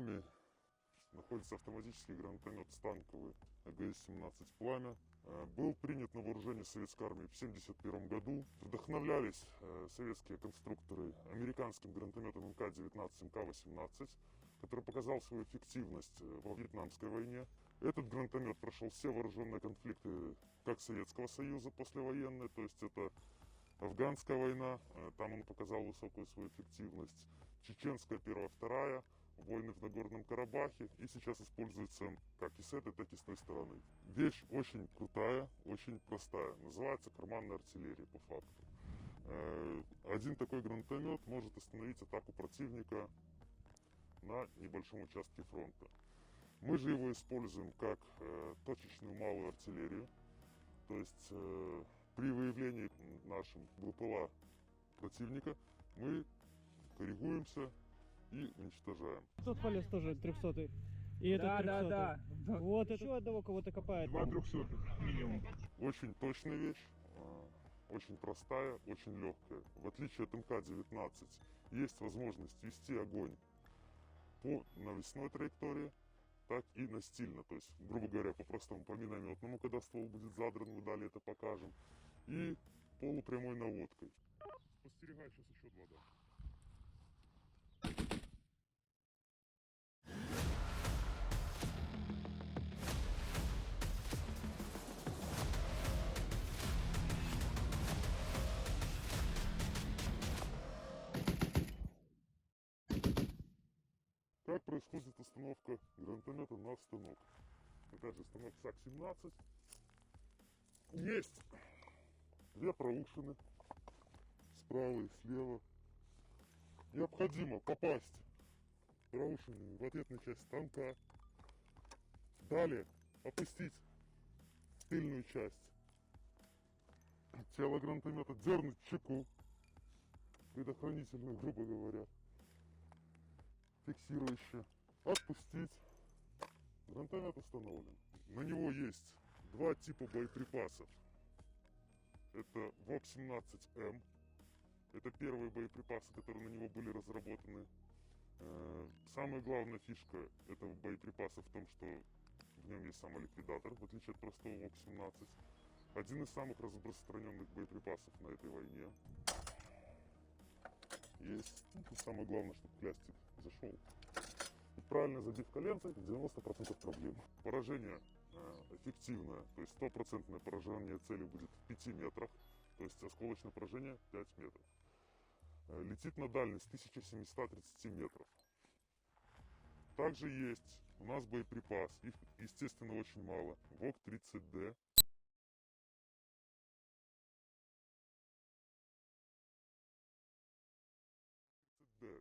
нами находится автоматический гранатомет станковый АГС-17 «Пламя». Был принят на вооружение советской армии в 1971 году. Вдохновлялись советские конструкторы американским гранатометом МК-19, МК-18, который показал свою эффективность во Вьетнамской войне. Этот гранатомет прошел все вооруженные конфликты как Советского Союза послевоенные, то есть это Афганская война, там он показал высокую свою эффективность, Чеченская первая, вторая, войны в Нагорном Карабахе, и сейчас используется как и с этой, так и с той стороны. Вещь очень крутая, очень простая, называется карманная артиллерия по факту. Один такой гранатомет может остановить атаку противника на небольшом участке фронта. Мы же его используем как точечную малую артиллерию, то есть при выявлении нашим БПЛА противника мы коррегуемся и уничтожаем. Тот полез тоже 300-й. И этот 300-й. Да. Вот еще одного кого-то копает. 2 300 минимум. Очень точная вещь, очень простая, очень легкая. В отличие от МК-19 есть возможность вести огонь по навесной траектории, так и настильно, то есть, грубо говоря, по-простому, по минометному, когда ствол будет задран, мы далее это покажем, и полупрямой наводкой. Спостерегай, сейчас еще два дам. Как происходит установка гранатомета на станок? Опять же, станок САК-17. Есть две проушины справа и слева. Необходимо попасть проушинами в ответную часть станка. Далее опустить тыльную часть тела гранатомета, дернуть чеку предохранительную, грубо говоря, фиксирующую, отпустить. Гранатомет установлен. На него есть два типа боеприпасов. Это ВОП-17М. Это первые боеприпасы, которые на него были разработаны. Самая главная фишка этого боеприпаса в том, что в нем есть самоликвидатор, в отличие от простого ВОП-17. Один из самых распространенных боеприпасов на этой войне. Есть. Тут самое главное, чтобы плястик зашел. И правильно забив коленцей, 90% проблем. Поражение эффективное, то есть 100% поражение цели будет в 5 метрах, то есть осколочное поражение 5 метров. Летит на дальность 1730 метров. Также есть у нас боеприпас, их, естественно, очень мало, ВОК-30Д.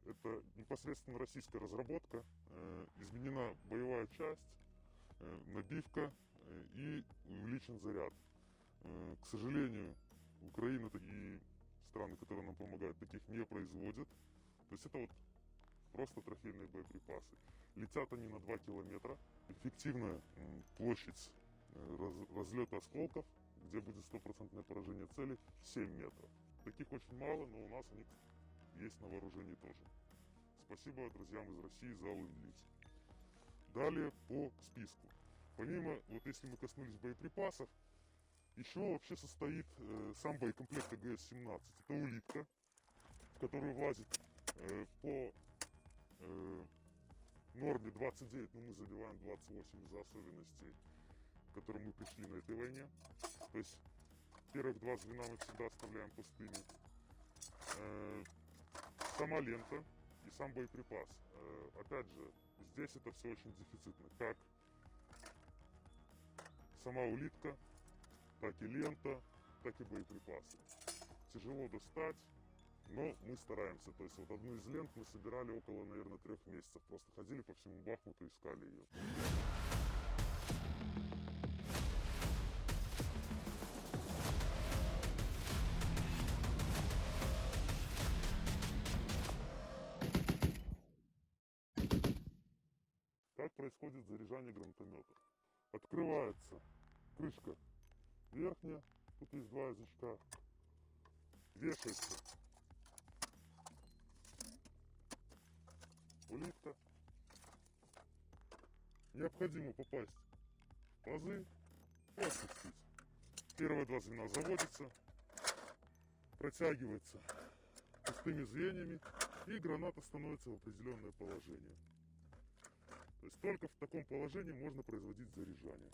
Это непосредственно российская разработка, изменена боевая часть, набивка и увеличен заряд. К сожалению, Украина и страны, которые нам помогают, таких не производят. То есть это вот просто трофейные боеприпасы. Летят они на 2 километра. Эффективная площадь разлета осколков, где будет 100% поражение цели, 7 метров. Таких очень мало, но у нас они есть на вооружении тоже. Спасибо друзьям из России за ленд-лиз. Далее по списку. Помимо, вот если мы коснулись боеприпасов, еще вообще состоит сам боекомплект АГС-17. Это улитка, в которую влазит по норме 29, но мы забиваем 28 из-за особенностей, к которым мы пришли на этой войне. То есть первых два звена мы всегда оставляем пустыми. Сама лента и сам боеприпас. Опять же, здесь это все очень дефицитно. Как сама улитка, так и лента, так и боеприпасы. Тяжело достать, но мы стараемся. То есть вот одну из лент мы собирали около, наверное, 3 месяцев. Просто ходили по всему Бахмуту, искали ее. Как происходит заряжание гранатомета? Открывается крышка верхняя, тут есть 2 язычка, вешается улитка, необходимо попасть в пазы и отпустить. Первые два звена заводятся, протягивается пустыми звеньями, и граната становится в определенное положение. То есть только в таком положении можно производить заряжание.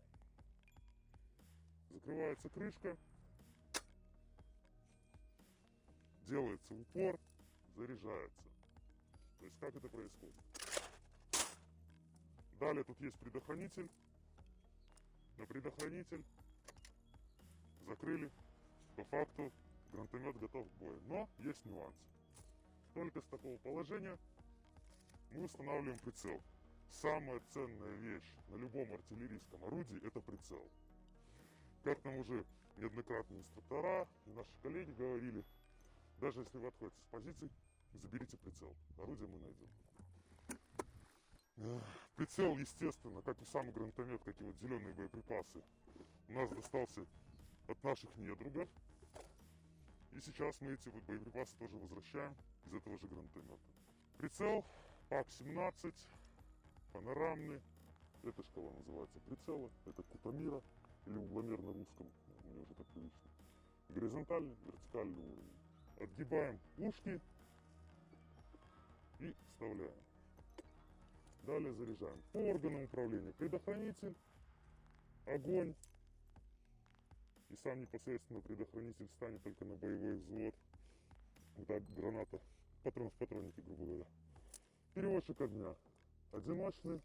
Закрывается крышка, делается упор, заряжается. То есть как это происходит? Далее тут есть предохранитель. На предохранитель закрыли. По факту гранатомет готов к бою. Но есть нюанс. Только с такого положения мы устанавливаем прицел. Самая ценная вещь на любом артиллерийском орудии — это прицел. Как нам уже неоднократно инструктора и наши коллеги говорили, даже если вы отходите с позиций, заберите прицел. Орудие мы найдем. Прицел, естественно, как и сам гранатомет, как и вот зеленые боеприпасы, у нас достался от наших недругов. И сейчас мы эти вот боеприпасы тоже возвращаем из этого же гранатомета. Прицел ПАК-17, панорамный. Эта шкала называется прицела. Это кутамира или угломер на русском. Мне уже так привычно. Горизонтальный, вертикальный уровень. Отгибаем ушки и вставляем. Далее заряжаем. По органам управления предохранитель, огонь. И сам непосредственно предохранитель встанет только на боевой взвод. Когда граната, патрон в патроннике, грубо говоря. Переводчик огня. Одиночный,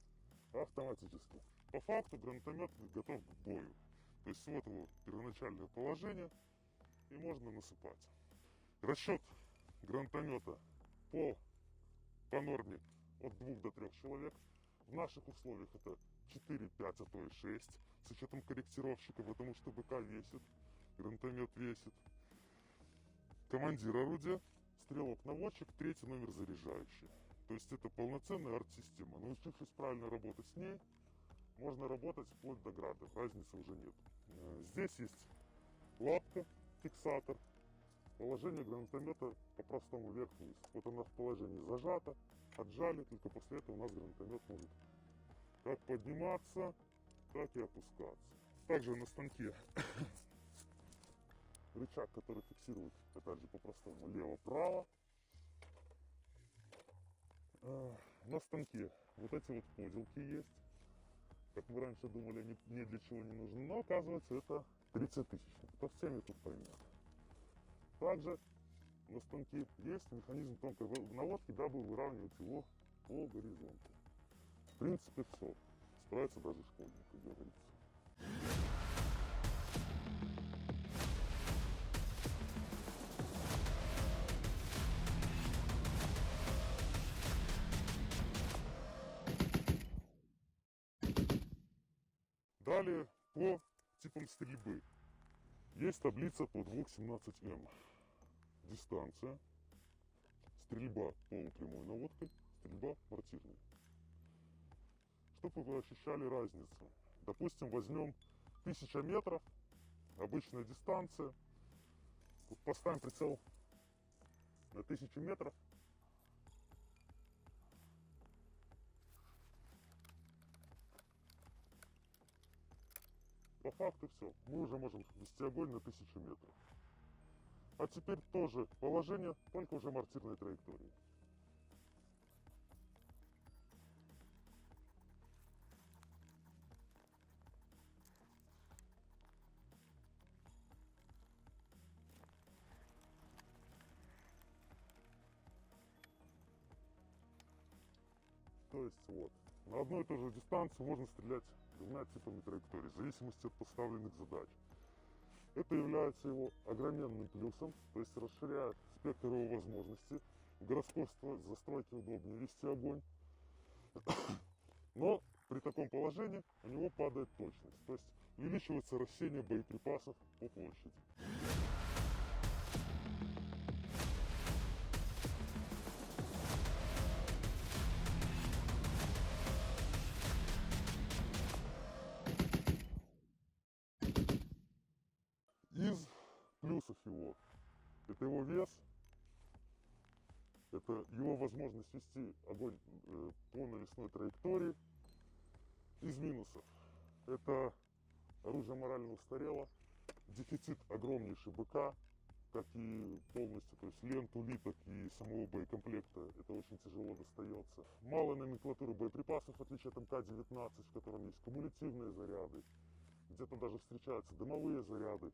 автоматический. По факту гранатомет готов к бою. То есть вот его первоначальное положение. И можно насыпать. Расчет гранатомета по норме от 2 до 3 человек. В наших условиях это 4, 5, а то и 6. С учетом корректировщика, потому что БК весит, гранатомет весит. Командир орудия, стрелок-наводчик, 3-й номер заряжающий. То есть это полноценная арт-система. Научившись правильно работать с ней, можно работать вплоть до града. Разницы уже нет. Здесь есть лапка, фиксатор. Положение гранатомета по-простому вверх-вниз. Вот она в положении зажата, отжали, только после этого у нас гранатомет может как подниматься, так и опускаться. Также на станке рычаг, который фиксирует, опять же, по-простому лево-право. На станке вот эти вот поделки есть. Как мы раньше думали, они ни для чего не нужны, но оказывается это 30 тысячных. Кто в теме, тут поймет. Также на станке есть механизм тонкой наводки, дабы выравнивать его по горизонту. В принципе, все. Справится даже школьник, как говорится. Далее по типам стрельбы. Есть таблица по 2.17М. Дистанция, стрельба полупрямой наводкой, стрельба мортирной. Чтобы вы ощущали разницу. Допустим, возьмем 1000 метров, обычная дистанция. Вот поставим прицел на 1000 метров. По факту все. Мы уже можем вести огонь на 1000 метров. А теперь тоже положение, только уже мортирной траектории. То есть вот, на одной и той же дистанции можно стрелять двумя типами траекторий, в зависимости от поставленных задач. Это является его огроменным плюсом, то есть расширяет спектр его возможностей. В городской застройке удобнее вести огонь. Но при таком положении у него падает точность, то есть увеличивается рассеяние боеприпасов по площади. Из плюсов его — это его вес, это его возможность вести огонь по навесной траектории, Из минусов. Это оружие морально устарело, дефицит огромнейший БК, как и полностью, то есть ленту, литок и самого боекомплекта, это очень тяжело достается. Мало номенклатуры боеприпасов, в отличие от МК-19, в котором есть кумулятивные заряды, где-то даже встречаются дымовые заряды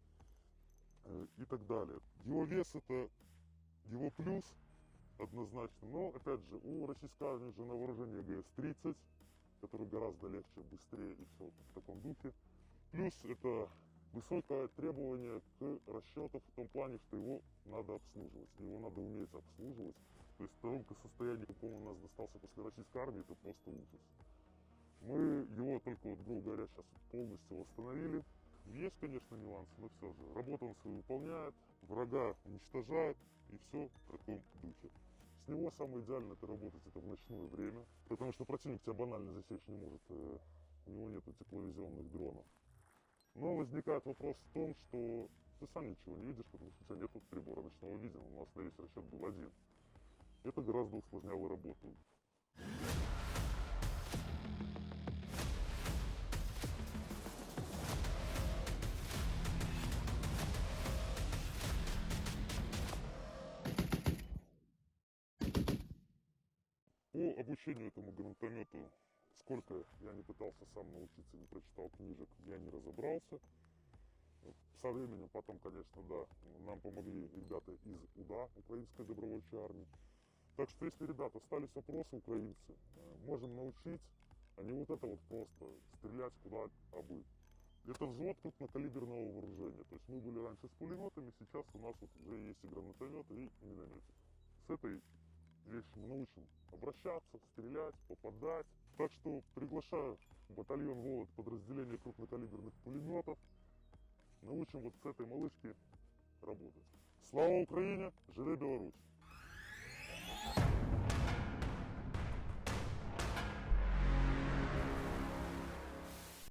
и так далее. Его вес это его плюс однозначно, но опять же у российской армии же на вооружении ГС-30, который гораздо легче, быстрее и все в таком духе. Плюс это высокое требование к расчету в том плане, что его надо обслуживать, его надо уметь обслуживать. То есть в том состоянии, каком он у нас достался после российской армии, это просто ужас. Мы его только, вот, грубо говоря, сейчас полностью восстановили. Есть, конечно, нюансы, но все же. Работу он свою выполняет, врага уничтожает и все в таком духе. С него самое идеально это работать это в ночное время, потому что противник тебя банально засечь не может, у него нету тепловизионных дронов. Но возникает вопрос в том, что ты сам ничего не видишь, потому что у тебя нет прибора ночного видения, у нас на весь расчет был один. Это гораздо усложняло работу. По обучению этому гранатомету, сколько я не пытался сам научиться, не прочитал книжек, я не разобрался. Со временем потом, конечно, да, нам помогли ребята из УДА, Украинской добровольчей армии. Так что если, ребята, остались вопросы украинцы, можем научить, а не вот это вот просто стрелять куда обы. Это взвод крупнокалиберного вооружения. То есть мы были раньше с пулеметами, сейчас у нас вот уже есть и гранатомет, и минометик. С этой вещью мы научим обращаться, стрелять, попадать. Так что приглашаю батальон «Волод» подразделение крупнокалиберных пулеметов. Научим вот с этой малышки работать. Слава Украине! Живе Беларусь!